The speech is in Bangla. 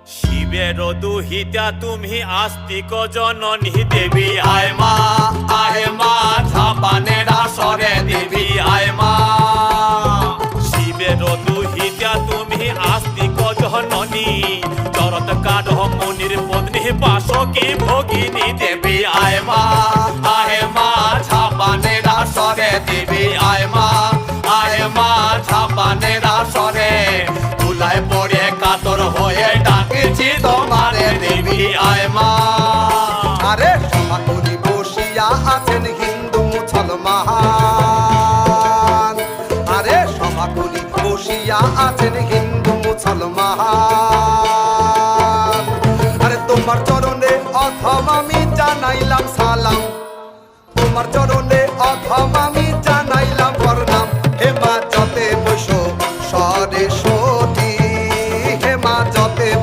শিবের দুহিতা তুমি আস্তিক জননী দেবী আয় মা ঝাপানের আসরে দেবী আয় মা। শিবের দুহিতা তুমি আস্তিক জননী চরত কাঠ মুনির পত্নী বাসকি ভগিনী দেবী আয় মা ঝাপানের আসরে দেবী আয় মা ঝাপানের আসরে তুলায় পড়ে কাতর হয়ে ডাকেছি তোমারে দেবী আয় মা। আরে সমাকুলি বসিয়া আছেন হিন্দু মুসলমান, আরে সমাকুলি বসিয়া আছেন হিন্দু মুসলমান। আরে তোমার চরণে অথম আমি জানাইলাম সালাম, তোমার চরণে অথম আমি